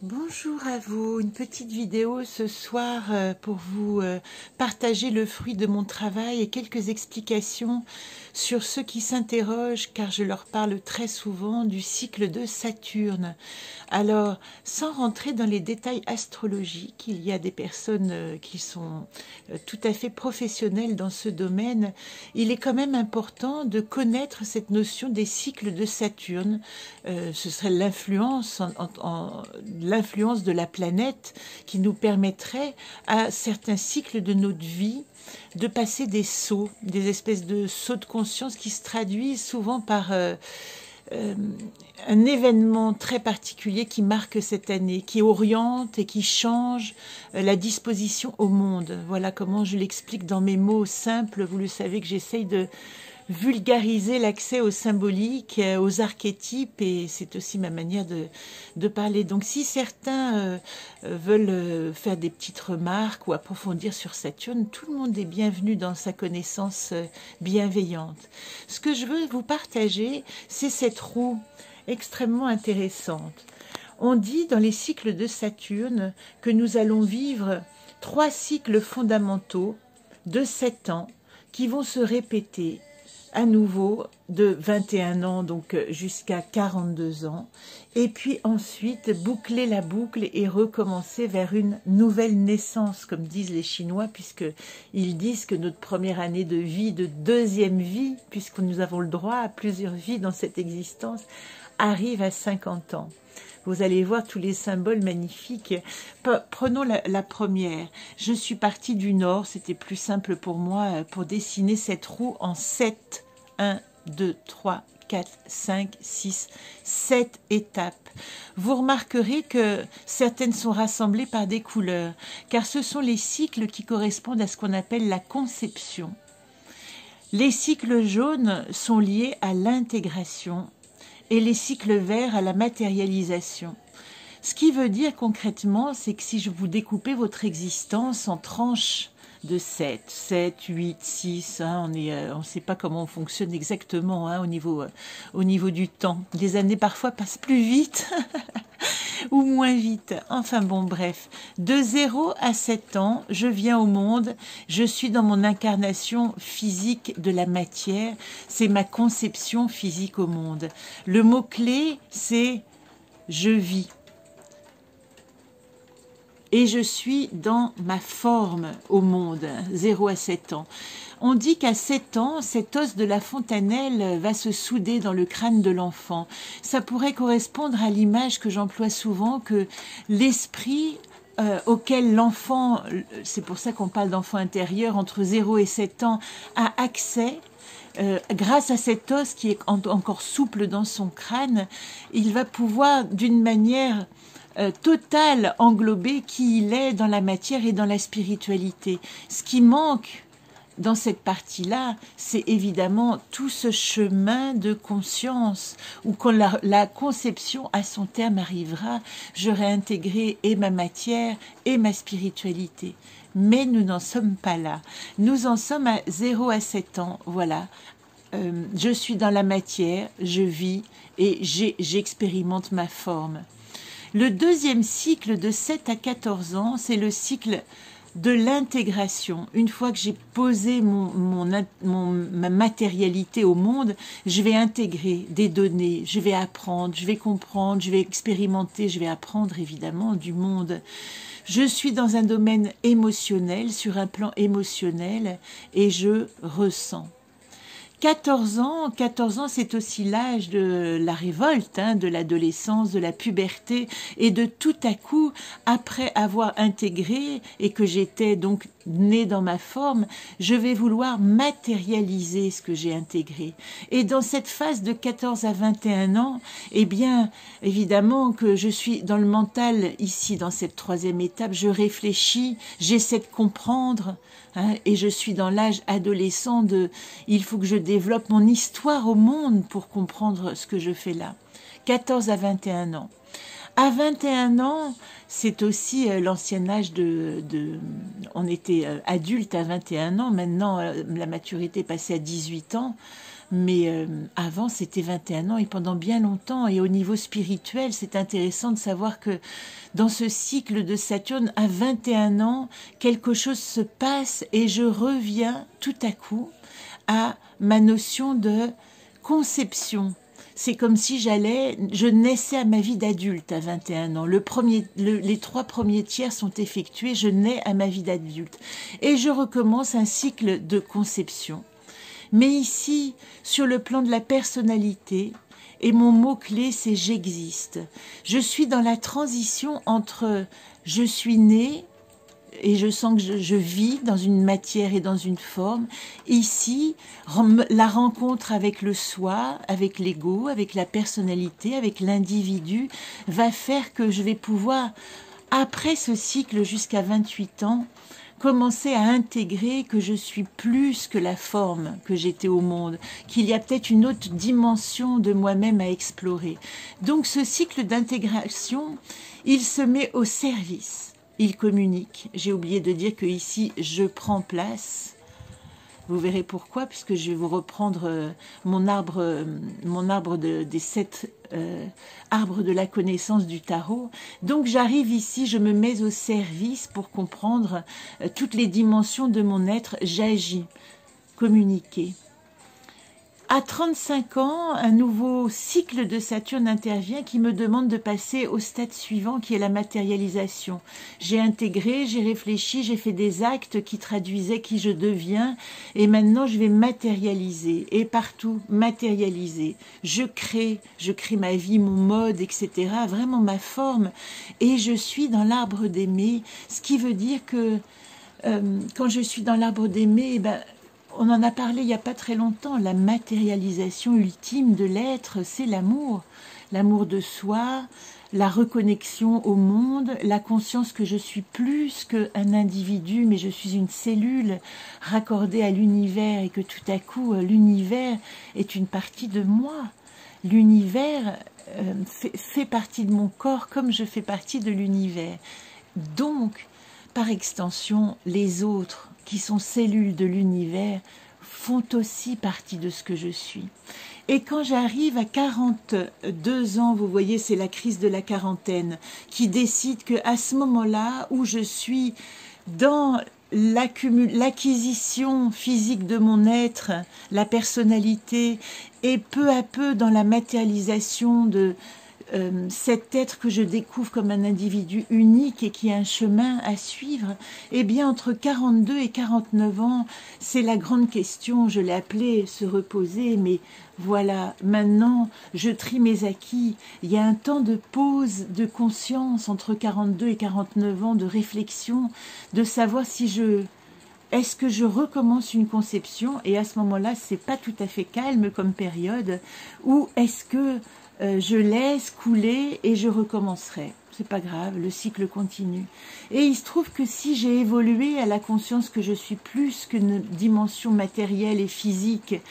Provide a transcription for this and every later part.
Bonjour à vous, une petite vidéo ce soir pour vous partager le fruit de mon travail et quelques explications sur ceux qui s'interrogent, car je leur parle très souvent du cycle de Saturne. Alors, sans rentrer dans les détails astrologiques, il y a des personnes qui sont tout à fait professionnelles dans ce domaine. Il est quand même important de connaître cette notion des cycles de Saturne. Ce serait l'influence l'influence de la planète qui nous permettrait à certains cycles de notre vie de passer des sauts, des espèces de sauts de conscience qui se traduisent souvent par un événement très particulier qui marque cette année, qui oriente et qui change la disposition au monde. Voilà comment je l'explique dans mes mots simples. Vous le savez que j'essaye de vulgariser l'accès au symbolique, aux archétypes, et c'est aussi ma manière de parler. Donc si certains veulent faire des petites remarques ou approfondir sur Saturne, tout le monde est bienvenu dans sa connaissance bienveillante. Ce que je veux vous partager, c'est cette roue extrêmement intéressante. On dit dans les cycles de Saturne que nous allons vivre 3 cycles fondamentaux de 7 ans qui vont se répéter à nouveau de 21 ans donc jusqu'à 42 ans, et puis ensuite boucler la boucle et recommencer vers une nouvelle naissance, comme disent les Chinois, puisqu'ils disent que notre première année de vie, de deuxième vie, puisque nous avons le droit à plusieurs vies dans cette existence, arrive à 50 ans. Vous allez voir tous les symboles magnifiques. Prenons la première. Je suis partie du nord, c'était plus simple pour moi pour dessiner cette roue en 7. 1, 2, 3, 4, 5, 6, 7 étapes. Vous remarquerez que certaines sont rassemblées par des couleurs, car ce sont les cycles qui correspondent à ce qu'on appelle la conception. Les cycles jaunes sont liés à l'intégration et les cycles verts à la matérialisation. Ce qui veut dire concrètement, c'est que si je vous découpais votre existence en tranches de 7, 8, 6, hein, on ne sait pas comment on fonctionne exactement hein, au niveau du temps. Les années parfois passent plus vite ou moins vite. Enfin bon, bref. De 0 à 7 ans, je viens au monde, je suis dans mon incarnation physique de la matière, c'est ma conception physique au monde. Le mot-clé, c'est « je vis ». Et je suis dans ma forme au monde, 0 à 7 ans. On dit qu'à 7 ans, cet os de la fontanelle va se souder dans le crâne de l'enfant. Ça pourrait correspondre à l'image que j'emploie souvent, que l'esprit auquel l'enfant, c'est pour ça qu'on parle d'enfant intérieur, entre 0 et 7 ans, a accès. Grâce à cet os qui est encore souple dans son crâne, il va pouvoir d'une manière total englobé qui il est dans la matière et dans la spiritualité. Ce qui manque dans cette partie-là, c'est évidemment tout ce chemin de conscience où quand la conception à son terme arrivera, j'aurai intégré et ma matière et ma spiritualité. Mais nous n'en sommes pas là. Nous en sommes à 0 à 7 ans, voilà. Je suis dans la matière, je vis et j'expérimente ma forme. Le deuxième cycle de 7 à 14 ans, c'est le cycle de l'intégration. Une fois que j'ai posé ma matérialité au monde, je vais intégrer des données, je vais apprendre, je vais comprendre, je vais expérimenter, je vais apprendre évidemment du monde. Je suis dans un domaine émotionnel, sur un plan émotionnel, et je ressens. 14 ans, c'est aussi l'âge de la révolte, hein, de l'adolescence, de la puberté, et de tout à coup, après avoir intégré et que j'étais donc née dans ma forme, je vais vouloir matérialiser ce que j'ai intégré. Et dans cette phase de 14 à 21 ans, eh bien, évidemment que je suis dans le mental ici, dans cette troisième étape, je réfléchis, j'essaie de comprendre, hein, et je suis dans l'âge adolescent de « il faut que je développe mon histoire au monde pour comprendre ce que je fais là ». 14 à 21 ans. À 21 ans, c'est aussi l'ancien âge on était adulte à 21 ans, maintenant la maturité est passée à 18 ans. Mais avant, c'était 21 ans et pendant bien longtemps. Et au niveau spirituel, c'est intéressant de savoir que dans ce cycle de Saturne, à 21 ans, quelque chose se passe et je reviens tout à coup à ma notion de conception. C'est comme si je naissais à ma vie d'adulte à 21 ans. Les 3 premiers tiers sont effectués, je nais à ma vie d'adulte. Et je recommence un cycle de conception. Mais ici, sur le plan de la personnalité, et mon mot-clé, c'est j'existe. Je suis dans la transition entre je suis né et je sens que je vis dans une matière et dans une forme. Ici, la rencontre avec le soi, avec l'ego, avec la personnalité, avec l'individu, va faire que je vais pouvoir, après ce cycle jusqu'à 28 ans, commencer à intégrer que je suis plus que la forme que j'étais au monde, qu'il y a peut-être une autre dimension de moi-même à explorer. Donc ce cycle d'intégration, il se met au service. Il communique. J'ai oublié de dire que ici je prends place. Vous verrez pourquoi, puisque je vais vous reprendre mon arbre des 7 arbres de la connaissance du tarot. Donc j'arrive ici, je me mets au service pour comprendre toutes les dimensions de mon être. J'agis, communiquer. À 35 ans, un nouveau cycle de Saturne intervient qui me demande de passer au stade suivant qui est la matérialisation. J'ai intégré, j'ai réfléchi, j'ai fait des actes qui traduisaient qui je deviens et maintenant je vais matérialiser et partout matérialiser. Je crée ma vie, mon mode, etc. Vraiment ma forme et je suis dans l'arbre d'aimer, ce qui veut dire que quand je suis dans l'arbre d'aimer, on en a parlé il n'y a pas très longtemps, la matérialisation ultime de l'être, c'est l'amour. L'amour de soi, la reconnexion au monde, la conscience que je suis plus qu'un individu, mais je suis une cellule raccordée à l'univers et que tout à coup, l'univers est une partie de moi. L'univers fait partie de mon corps comme je fais partie de l'univers. Donc, par extension, les autres qui sont cellules de l'univers font aussi partie de ce que je suis. Et quand j'arrive à 42 ans, vous voyez, c'est la crise de la quarantaine qui décide qu'à ce moment-là où je suis dans l'acquisition physique de mon être, la personnalité, et peu à peu dans la matérialisation de cet être que je découvre comme un individu unique et qui a un chemin à suivre, eh bien entre 42 et 49 ans, c'est la grande question, je l'ai appelée se reposer, mais voilà, maintenant je trie mes acquis, il y a un temps de pause de conscience entre 42 et 49 ans, de réflexion, de savoir si est-ce que je recommence une conception, et à ce moment-là, c'est pas tout à fait calme comme période, ou est-ce que je laisse couler et je recommencerai. C'est pas grave, le cycle continue. Et il se trouve que si j'ai évolué à la conscience que je suis plus qu'une dimension matérielle et physique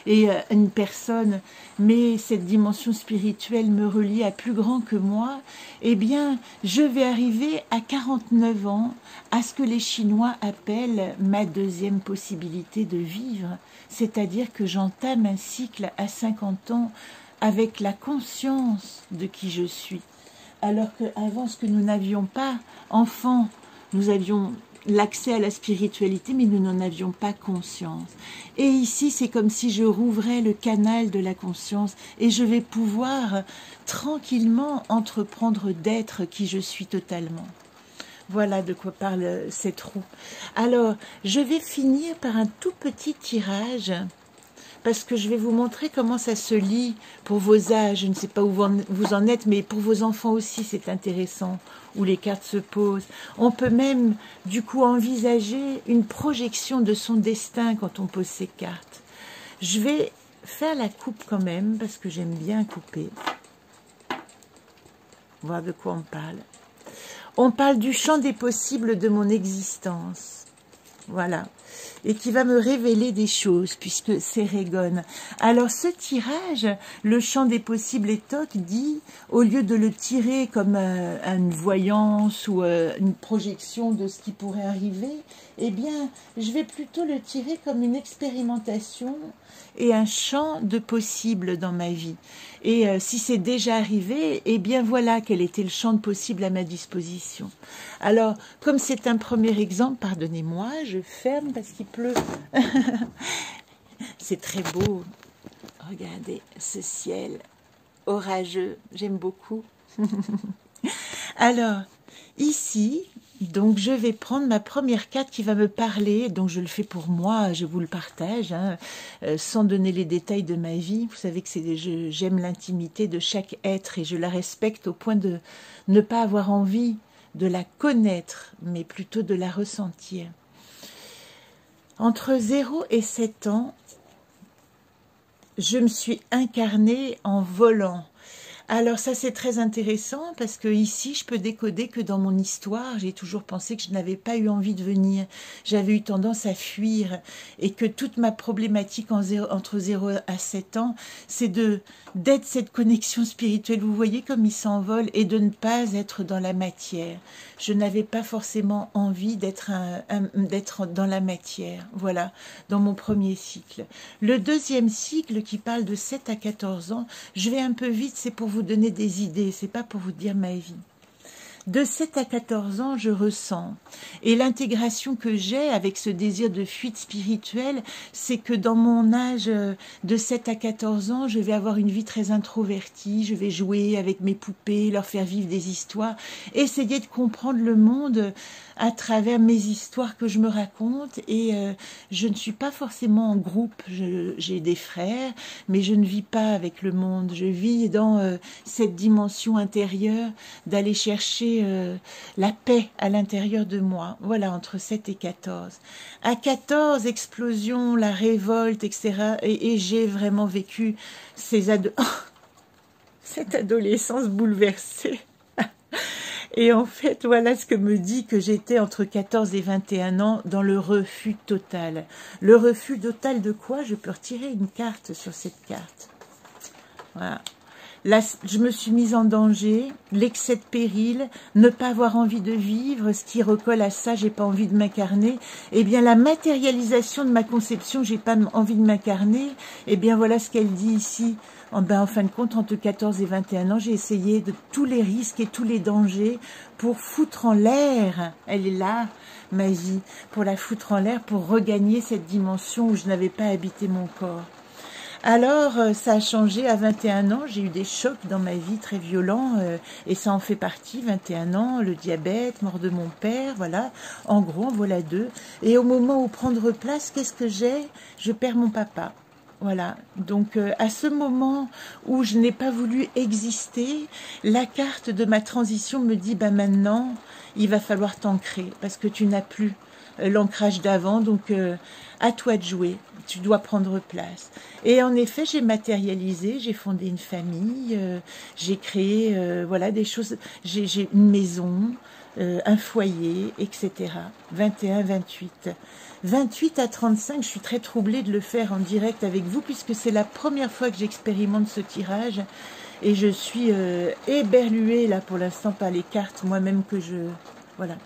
et une personne, mais cette dimension spirituelle me relie à plus grand que moi, eh bien, je vais arriver à 49 ans à ce que les Chinois appellent ma deuxième possibilité de vivre, c'est-à-dire que j'entame un cycle à 50 ans avec la conscience de qui je suis. Alors qu'avant, ce que nous n'avions pas, enfant, nous avions l'accès à la spiritualité, mais nous n'en avions pas conscience. Et ici, c'est comme si je rouvrais le canal de la conscience et je vais pouvoir tranquillement entreprendre d'être qui je suis totalement. Voilà de quoi parle cette roue. Alors, je vais finir par un tout petit tirage parce que je vais vous montrer comment ça se lit pour vos âges. Je ne sais pas où vous en êtes, mais pour vos enfants aussi, c'est intéressant, où les cartes se posent. On peut même, du coup, envisager une projection de son destin quand on pose ces cartes. Je vais faire la coupe quand même, parce que j'aime bien couper. Voir de quoi on parle. On parle du champ des possibles de mon existence. voilà, et qui va me révéler des choses, puisque c'est Régone. Alors ce tirage, le champ des possibles et Toc dit, au lieu de le tirer comme une voyance ou une projection de ce qui pourrait arriver, eh bien, je vais plutôt le tirer comme une expérimentation et un champ de possibles dans ma vie. Et si c'est déjà arrivé, eh bien voilà quel était le champ de possibles à ma disposition. Alors, comme c'est un premier exemple, pardonnez-moi, je ferme parce qu'il pleut. C'est très beau. Regardez ce ciel orageux, j'aime beaucoup. Alors, ici, donc je vais prendre ma première carte qui va me parler, donc je le fais pour moi, je vous le partage, hein, sans donner les détails de ma vie. Vous savez que j'aime l'intimité de chaque être et je la respecte au point de ne pas avoir envie de la connaître, mais plutôt de la ressentir. Entre 0 et 7 ans, je me suis incarnée en volant. Alors ça c'est très intéressant parce que ici je peux décoder que dans mon histoire j'ai toujours pensé que je n'avais pas eu envie de venir, j'avais eu tendance à fuir et que toute ma problématique entre 0 à 7 ans c'est d'être cette connexion spirituelle, vous voyez comme il s'envole, et de ne pas être dans la matière. Je n'avais pas forcément envie d'être dans la matière, voilà, dans mon premier cycle. Le deuxième cycle qui parle de 7 à 14 ans, je vais un peu vite, c'est pour vous donner des idées, c'est pas pour vous dire ma vie. De 7 à 14 ans, je ressens. Et l'intégration que j'ai avec ce désir de fuite spirituelle, c'est que dans mon âge de 7 à 14 ans, je vais avoir une vie très introvertie, je vais jouer avec mes poupées, leur faire vivre des histoires, essayer de comprendre le monde à travers mes histoires que je me raconte. Et je ne suis pas forcément en groupe, j'ai des frères, mais je ne vis pas avec le monde. Je vis dans cette dimension intérieure d'aller chercher la paix à l'intérieur de moi, voilà, entre 7 et 14. À 14, explosion, la révolte, etc. Et j'ai vraiment vécu cette adolescence bouleversée. Et en fait, voilà ce que me dit que j'étais entre 14 et 21 ans dans le refus total. Le refus total de quoi? Je peux retirer une carte sur cette carte. Voilà. Là, je me suis mise en danger, l'excès de péril, ne pas avoir envie de vivre, ce qui recolle à ça, j'ai pas envie de m'incarner. Eh bien, la matérialisation de ma conception, j'ai pas envie de m'incarner. Eh bien, voilà ce qu'elle dit ici. En fin de compte, entre 14 et 21 ans, j'ai essayé de tous les risques et tous les dangers pour foutre en l'air. Elle est là, ma vie, pour la foutre en l'air, pour regagner cette dimension où je n'avais pas habité mon corps. Alors, ça a changé à 21 ans, j'ai eu des chocs dans ma vie très violents, et ça en fait partie, 21 ans, le diabète, mort de mon père, voilà, en gros, en voilà deux. Et au moment où prendre place, qu'est-ce que j'ai? Je perds mon papa. Voilà, donc à ce moment où je n'ai pas voulu exister, la carte de ma transition me dit, bah maintenant, il va falloir t'ancrer, parce que tu n'as plus l'ancrage d'avant, donc à toi de jouer, tu dois prendre place. Et en effet, j'ai matérialisé, j'ai fondé une famille, j'ai créé voilà, des choses, j'ai une maison, un foyer, etc. 21, 28. 28 à 35, je suis très troublée de le faire en direct avec vous, puisque c'est la première fois que j'expérimente ce tirage, et je suis éberluée là pour l'instant par les cartes, moi-même que je... Voilà.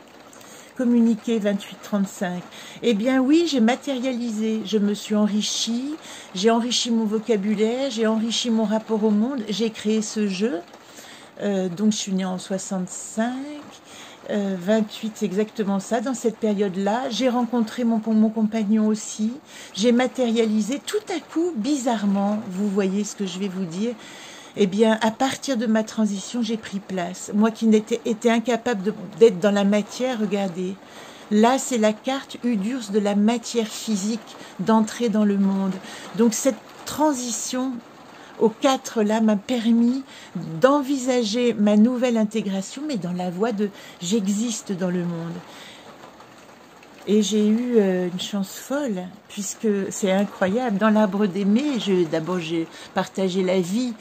Communiqué 28-35. Eh bien oui, j'ai matérialisé, je me suis enrichie, j'ai enrichi mon vocabulaire, j'ai enrichi mon rapport au monde, j'ai créé ce jeu. Donc je suis née en 65, 28 c'est exactement ça, dans cette période-là. J'ai rencontré mon compagnon aussi, j'ai matérialisé tout à coup, bizarrement, vous voyez ce que je vais vous dire. Eh bien, à partir de ma transition, j'ai pris place. Moi qui était incapable d'être dans la matière, regardez. Là, c'est la carte Udurs de la matière physique, d'entrer dans le monde. Donc, cette transition aux 4 là m'a permis d'envisager ma nouvelle intégration, mais dans la voie de « j'existe dans le monde ». Et j'ai eu une chance folle, puisque c'est incroyable. Dans l'arbre d'aimer, d'abord j'ai partagé la vie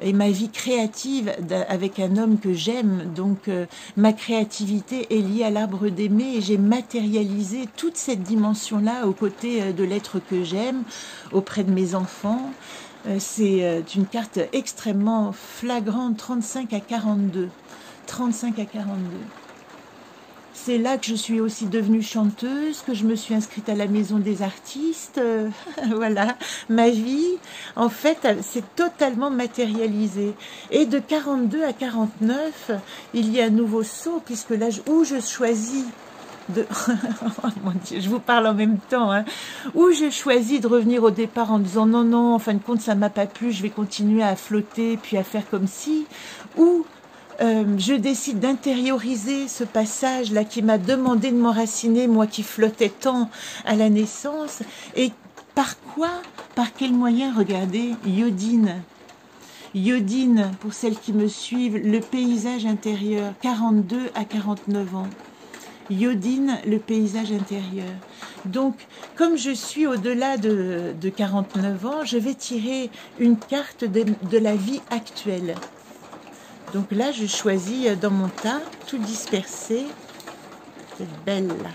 et ma vie créative avec un homme que j'aime. Donc ma créativité est liée à l'arbre d'aimer et j'ai matérialisé toute cette dimension-là aux côtés de l'être que j'aime, auprès de mes enfants. C'est une carte extrêmement flagrante, 35 à 42. 35 à 42. C'est là que je suis aussi devenue chanteuse, que je me suis inscrite à la Maison des artistes. Voilà, ma vie, en fait, s'est totalement matérialisée. Et de 42 à 49, il y a un nouveau saut, puisque l'âge où je choisis de... oh mon Dieu, je vous parle en même temps, hein. Où je choisis de revenir au départ en disant non, non, en fin de compte, ça m'a pas plu, je vais continuer à flotter, puis à faire comme si, ou je décide d'intérioriser ce passage-là qui m'a demandé de m'enraciner, moi qui flottais tant à la naissance. Et par quoi? Par quel moyen? Regardez, Yodine. Yodine, pour celles qui me suivent, le paysage intérieur, 42 à 49 ans. Yodine, le paysage intérieur. Donc, comme je suis au-delà de 49 ans, je vais tirer une carte de la vie actuelle. Donc là, je choisis dans mon tas, tout dispersé, cette belle-là.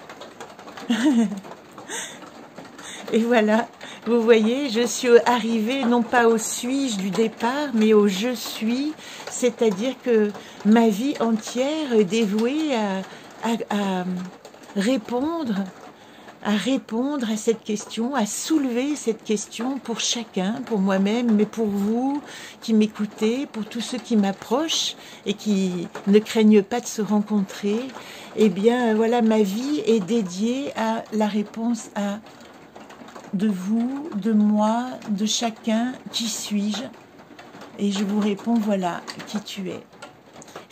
Et voilà, vous voyez, je suis arrivée non pas au suis-je du départ, mais au je suis, c'est-à-dire que ma vie entière est dévouée à répondre à cette question, à soulever cette question pour chacun, pour moi-même, mais pour vous qui m'écoutez, pour tous ceux qui m'approchent et qui ne craignent pas de se rencontrer. Eh bien, voilà, ma vie est dédiée à la réponse à de vous, de moi, de chacun, qui suis-je? Et je vous réponds, voilà, qui tu es.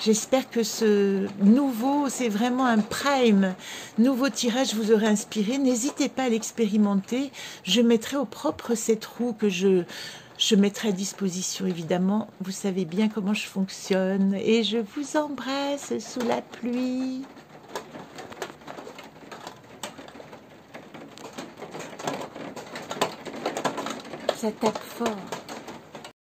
J'espère que ce nouveau, c'est vraiment un prime, nouveau tirage vous aura inspiré. N'hésitez pas à l'expérimenter. Je mettrai au propre cette roue que je mettrai à disposition, évidemment. Vous savez bien comment je fonctionne. Et je vous embrasse sous la pluie. Ça tape fort.